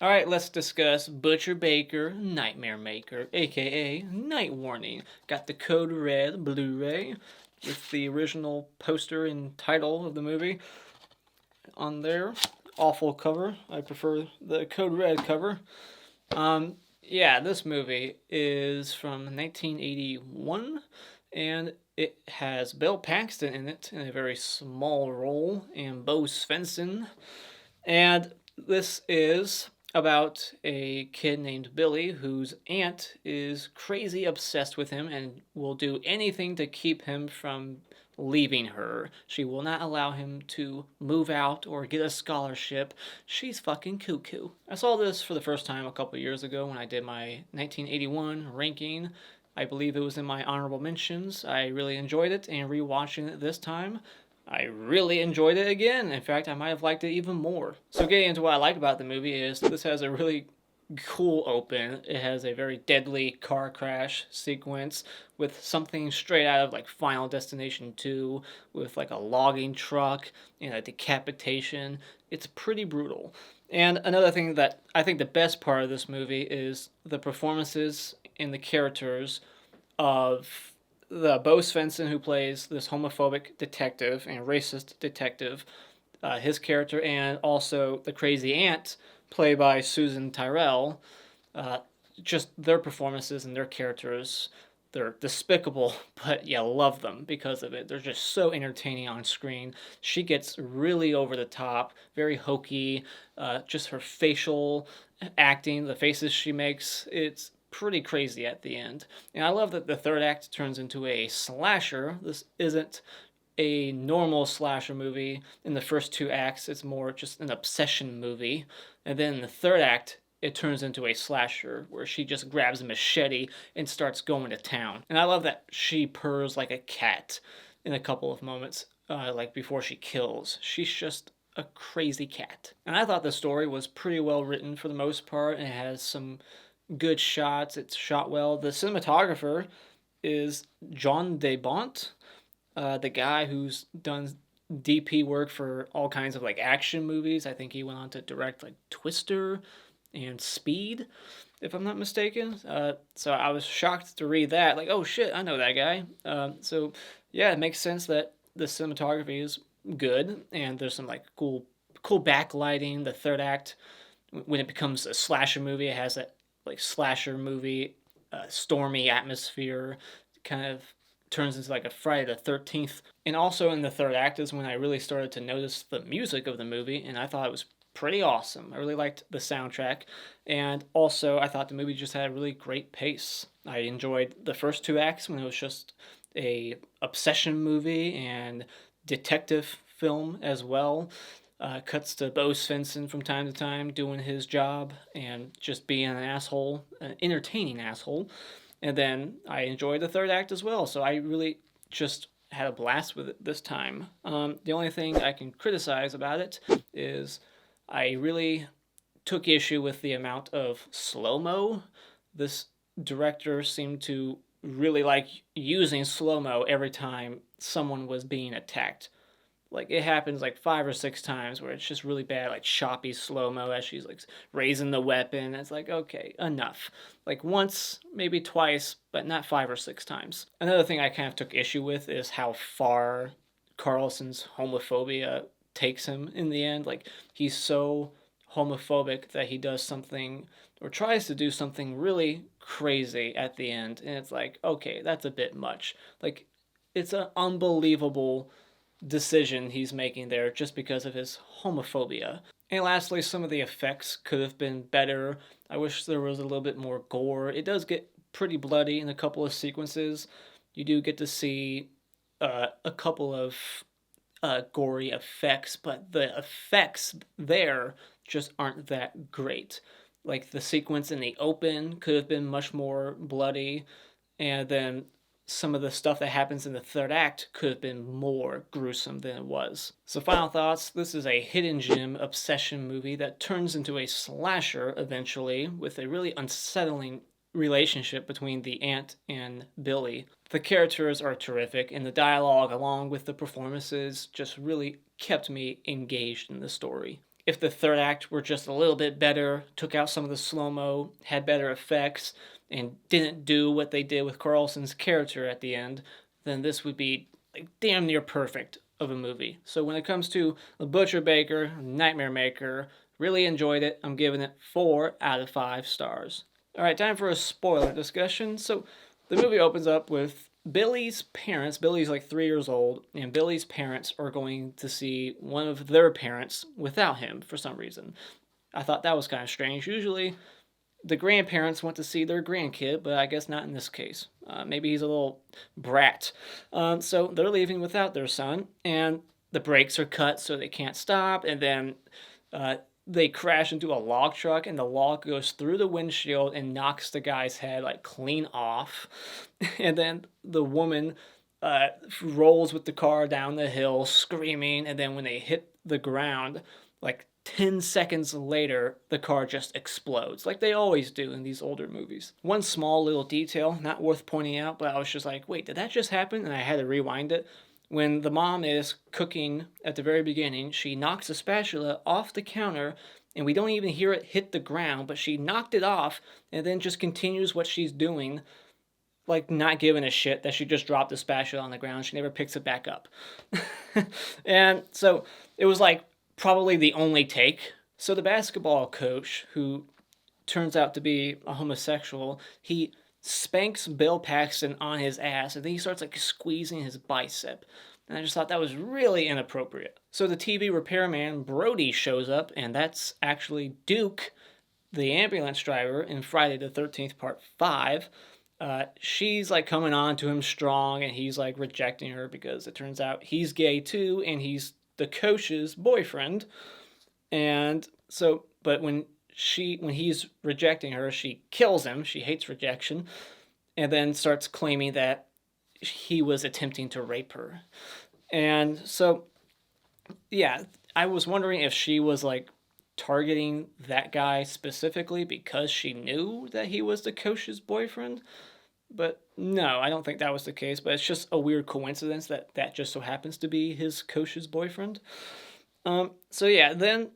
Alright, let's discuss Butcher Baker, Nightmare Maker, aka Night Warning. Got the Code Red Blu-ray with the original poster and title of the movie on there. Awful cover. I prefer the Code Red cover. Yeah, this movie is from 1981, and it has Bill Paxton in it in a very small role, and Bo Svenson. And this is about a kid named Billy whose aunt is crazy obsessed with him and will do anything to keep him from leaving her. She will not allow him to move out or get a scholarship. She's fucking cuckoo. I saw this for the first time a couple years ago when I did my 1981 ranking. I believe it was in my honorable mentions. I really enjoyed it, and rewatching it this time, I really enjoyed it again. In fact, I might have liked it even more. So getting into what I like about the movie is this has a really cool open. It has a very deadly car crash sequence with something straight out of like Final Destination 2 with like a logging truck and a decapitation. It's pretty brutal. And another thing that I think the best part of this movie is the performances and the characters of the Bo Svenson, who plays this homophobic detective and racist detective, his character, and also the crazy aunt, played by Susan Tyrell. Uh, just their performances and their characters, they're despicable, but you love them because of it. They're just so entertaining on screen. She gets really over the top, very hokey. Just her facial acting, the faces she makes, it's pretty crazy at the end. And I love that the third act turns into a slasher. This isn't a normal slasher movie. In the first two acts, it's more just an obsession movie. And then in the third act, it turns into a slasher where she just grabs a machete and starts going to town. And I love that she purrs like a cat in a couple of moments, like before she kills. She's just a crazy cat. And I thought the story was pretty well written for the most part, and it has some good shots. It's shot well. The cinematographer is John DeBont, the guy who's done DP work for all kinds of like action movies. I think he went on to direct like Twister and Speed, if I'm not mistaken. So I was shocked to read that. Like, oh shit, I know that guy. So yeah, it makes sense that the cinematography is good, and there's some like cool backlighting. The third act, when it becomes a slasher movie, it has that like slasher movie, stormy atmosphere, kind of turns into like a Friday the 13th. And also in the third act is when I really started to notice the music of the movie, and I thought it was pretty awesome. I really liked the soundtrack, and also I thought the movie just had a really great pace. I enjoyed the first two acts when it was just a obsession movie and detective film as well. Cuts to Bo Svenson from time to time doing his job and just being an asshole, an entertaining asshole. And then I enjoyed the third act as well. So I really just had a blast with it this time. The only thing I can criticize about it is I really took issue with the amount of slow mo. This director seemed to really like using slow mo every time someone was being attacked. Like it happens like 5 or 6 times where it's just really bad, like choppy slow mo as she's like raising the weapon. It's like, okay, enough. Like once, maybe twice, but not 5 or 6 times. Another thing I kind of took issue with is how far Carlson's homophobia takes him in the end. Like he's so homophobic that he does something or tries to do something really crazy at the end, and it's like, okay, that's a bit much. Like it's an unbelievable decision he's making there just because of his homophobia. And lastly, some of the effects could have been better. I wish there was a little bit more gore. It does get pretty bloody in a couple of sequences. You do get to see a couple of gory effects, but the effects there just aren't that great. Like the sequence in the open could have been much more bloody, and then some of the stuff that happens in the third act could have been more gruesome than it was. So, final thoughts, this is a hidden gem obsession movie that turns into a slasher eventually with a really unsettling relationship between the aunt and Billy. The characters are terrific, and the dialogue, along with the performances, just really kept me engaged in the story. if the third act were just a little bit better, took out some of the slow-mo, had better effects, and didn't do what they did with Carlson's character at the end, then this would be like damn near perfect of a movie. So when it comes to The Butcher Baker, Nightmare Maker, really enjoyed it. I'm giving it 4 out of 5 stars. All right, time for a spoiler discussion. So the movie opens up with Billy's parents. Billy's like 3 years old, and Billy's parents are going to see one of their parents without him for some reason. I thought that was kind of strange. Usually, the grandparents went to see their grandkid, but I guess not in this case. Maybe he's a little brat. So they're leaving without their son, and the brakes are cut so they can't stop, and then they crash into a log truck, and the log goes through the windshield and knocks the guy's head like clean off. And then the woman rolls with the car down the hill screaming, and then when they hit the ground, like 10 seconds later, the car just explodes, like they always do in these older movies. One small little detail, not worth pointing out, but I was just like, wait, did that just happen? And I had to rewind it. When the mom is cooking at the very beginning, she knocks a spatula off the counter, and we don't even hear it hit the ground, but she knocked it off and then just continues what she's doing, like not giving a shit that she just dropped the spatula on the ground. She never picks it back up. And so it was like probably the only take. So the basketball coach, who turns out to be a homosexual, he spanks Bill Paxton on his ass, and then he starts like squeezing his bicep. And I just thought that was really inappropriate. So the TV repairman, Brody, shows up, and that's actually Duke, the ambulance driver in Friday the 13th, Part 5. She's like coming on to him strong, and he's like rejecting her because it turns out he's gay too, and he's the coach's boyfriend. And so, but when he's rejecting her, she kills him. She hates rejection, and then starts claiming that he was attempting to rape her. And so, yeah, I was wondering if she was like targeting that guy specifically because she knew that he was the coach's boyfriend. But no, I don't think that was the case. But it's just a weird coincidence that that just so happens to be his coach's boyfriend. So yeah, then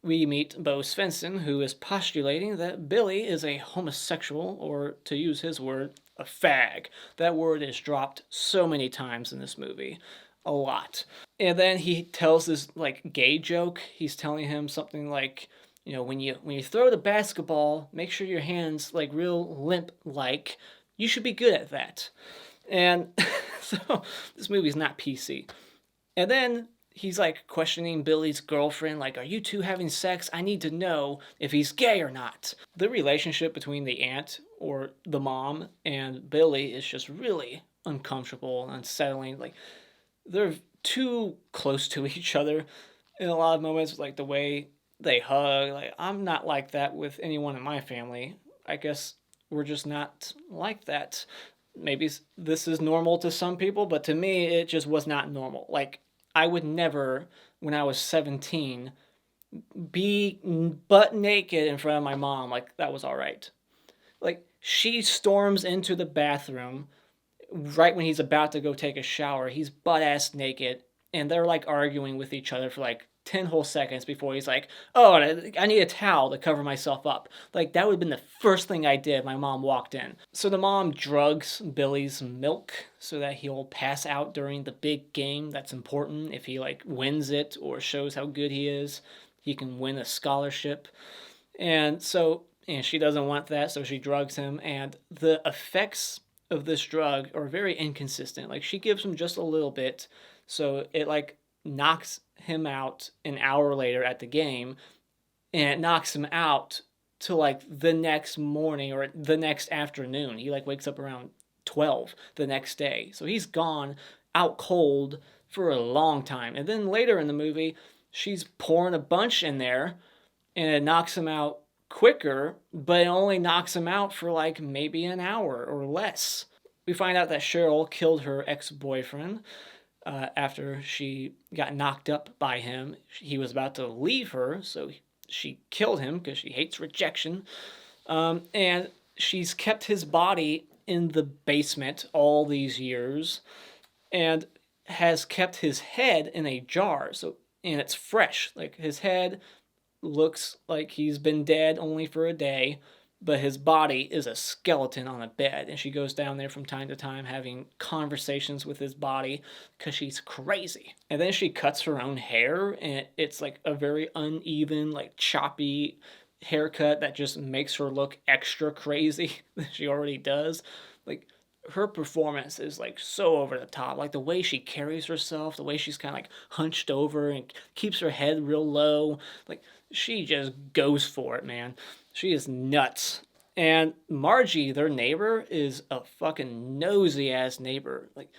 we meet Bo Svenson, who is postulating that Billy is a homosexual, or to use his word, a fag. That word is dropped so many times in this movie. A lot. And then he tells this like gay joke. He's telling him something like, you know, when you throw the basketball, make sure your hands like real limp like. You should be good at that. And so this movie's not PC. And then he's like questioning Billy's girlfriend, like, are you two having sex? I need to know if he's gay or not. The relationship between the aunt or the mom and Billy is just really uncomfortable and unsettling. Like, they're too close to each other in a lot of moments, like the way they hug. Like, I'm not like that with anyone in my family. I guess we're just not like that. Maybe this is normal to some people, but to me, it just was not normal. Like, I would never, when I was 17, be butt naked in front of my mom. Like, that was all right. Like, she storms into the bathroom right when he's about to go take a shower. He's butt-ass naked, and they're, like, arguing with each other for, like, 10 whole seconds before he's like, oh, I need a towel to cover myself up. Like, that would have been the first thing I did if my mom walked in. So the mom drugs Billy's milk so that he'll pass out during the big game that's important. If he, like, wins it or shows how good he is, he can win a scholarship. And so, and she doesn't want that, so she drugs him. And the effects of this drug are very inconsistent. Like, she gives him just a little bit, so it, like, knocks him out an hour later at the game, and it knocks him out to like the next morning or the next afternoon. He like wakes up around 12 the next day. So he's gone out cold for a long time. And then later in the movie, she's pouring a bunch in there, and it knocks him out quicker, but it only knocks him out for like maybe an hour or less. We find out that Cheryl killed her ex-boyfriend after she got knocked up by him. He was about to leave her, so she killed him because she hates rejection. And she's kept his body in the basement all these years and has kept his head in a jar. So, and it's fresh. Like, his head looks like he's been dead only for a day, but his body is a skeleton on a bed. And she goes down there from time to time having conversations with his body because she's crazy. And then she cuts her own hair, and it's like a very uneven, like choppy haircut that just makes her look extra crazy than she already does. Like, her performance is like so over the top. Like the way she carries herself, the way she's kind of like hunched over and keeps her head real low. Like, she just goes for it, man. She is nuts. And Margie, their neighbor, is a fucking nosy ass neighbor. Like,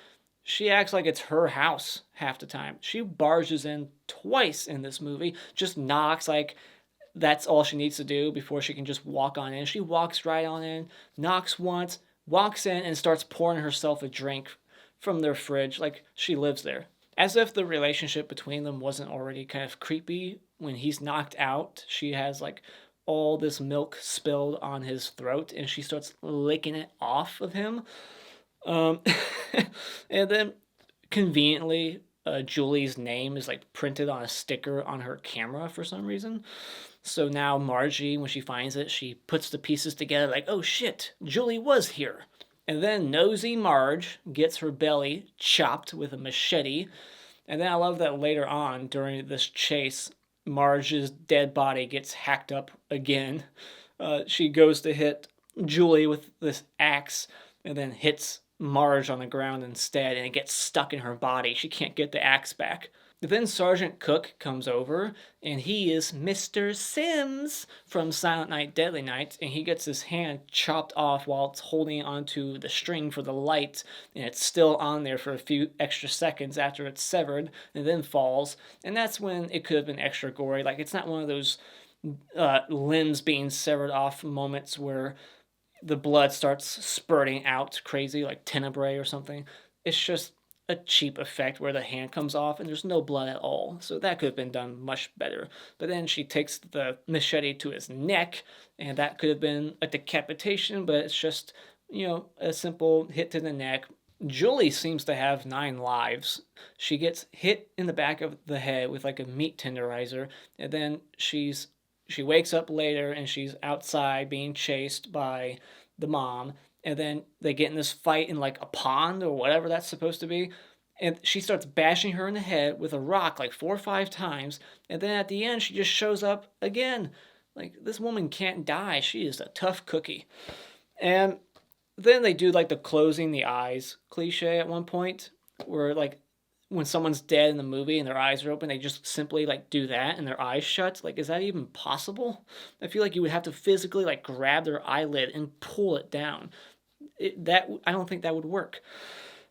she acts like it's her house half the time. She barges in twice in this movie, just knocks like that's all she needs to do before she can just walk on in. She walks right on in, knocks once, walks in, and starts pouring herself a drink from their fridge like she lives there. As if the relationship between them wasn't already kind of creepy. When he's knocked out, she has like all this milk spilled on his throat and she starts licking it off of him. Um, and then conveniently, Julie's name is like printed on a sticker on her camera for some reason. So now Margie, when she finds it, she puts the pieces together like, oh shit, Julie was here. And then nosy Marge gets her belly chopped with a machete. And then I love that later on during this chase, Marge's dead body gets hacked up again. She goes to hit Julie with this axe and then hits Marge on the ground instead, and it gets stuck in her body. She can't get the axe back. Then Sergeant Cook comes over, and he is Mr. Sims from Silent Night, Deadly Night, and he gets his hand chopped off while it's holding onto the string for the light, and it's still on there for a few extra seconds after it's severed, and then falls, and that's when it could have been extra gory. Like, it's not one of those limbs being severed off moments where the blood starts spurting out crazy, like Tenebrae or something. It's just a cheap effect where the hand comes off and there's no blood at all. So that could have been done much better. But then she takes the machete to his neck, and that could have been a decapitation, but it's just, a simple hit to the neck. Julie seems to have 9 lives. She gets hit in the back of the head with like a meat tenderizer, and then she wakes up later and she's outside being chased by the mom. And then they get in this fight in like a pond or whatever that's supposed to be. And she starts bashing her in the head with a rock like 4 or 5 times. And then at the end, she just shows up again. Like, this woman can't die. She is a tough cookie. And then they do like the closing the eyes cliche at one point, where like when someone's dead in the movie and their eyes are open, they just simply like do that and their eyes shut. Like, is that even possible? I feel like you would have to physically like grab their eyelid and pull it down. I don't think that would work.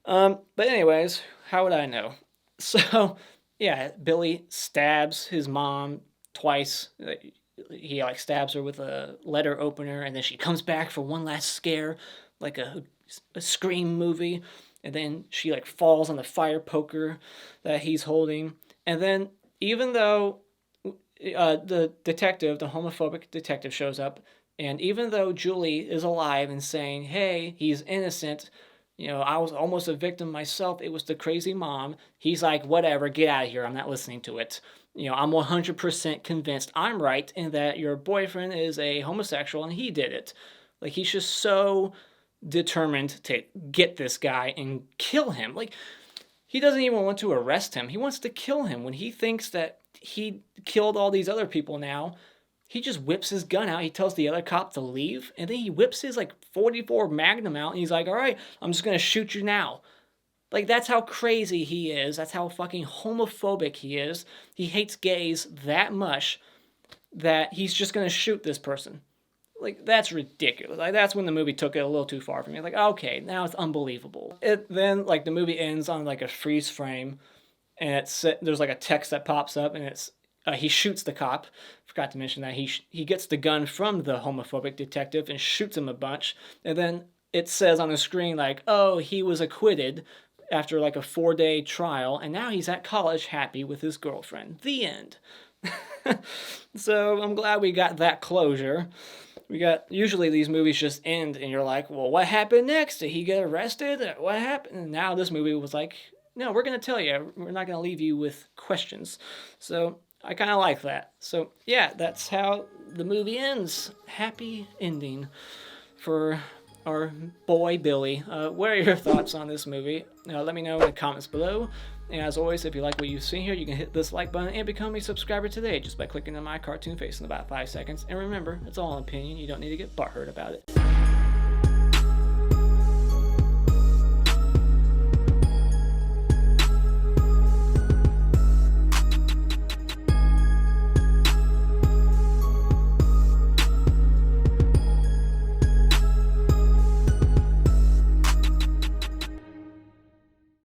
But anyways, how would I know? So yeah, Billy stabs his mom twice. He like stabs her with a letter opener, and then she comes back for one last scare, like a Scream movie. And then she like falls on the fire poker that he's holding. And then even though the homophobic detective shows up, and even though Julie is alive and saying, hey, he's innocent, I was almost a victim myself, it was the crazy mom, he's like, whatever, get out of here, I'm not listening to it. I'm 100% convinced I'm right and that your boyfriend is a homosexual and he did it. Like, he's just so determined to get this guy and kill him. Like, he doesn't even want to arrest him. He wants to kill him. When he thinks that he killed all these other people now, he just whips his gun out. He tells the other cop to leave, and then he whips his like 44 Magnum out, and he's like, all right, I'm just going to shoot you now. Like, that's how crazy he is. That's how fucking homophobic he is. He hates gays that much that he's just going to shoot this person. Like, that's ridiculous. Like, that's when the movie took it a little too far for me. Like, okay, now it's unbelievable. Then, like, the movie ends on, like, a freeze frame, and there's, like, a text that pops up, and it's, he shoots the cop. Forgot to mention that. He gets the gun from the homophobic detective and shoots him a bunch, and then it says on the screen, like, oh, he was acquitted after, like, a 4-day trial, and now he's at college happy with his girlfriend. The end. So, I'm glad we got that closure. Usually these movies just end and you're like, well, what happened next? Did he get arrested? What happened? And now this movie was like, no, we're going to tell you. We're not going to leave you with questions. So I kind of like that. So yeah, that's how the movie ends. Happy ending for our boy Billy. What are your thoughts on this movie? Let me know in the comments below. And as always, if you like what you've seen here, you can hit this like button and become a subscriber today just by clicking on my cartoon face in about 5 seconds. And remember, it's all an opinion. You don't need to get butthurt about it.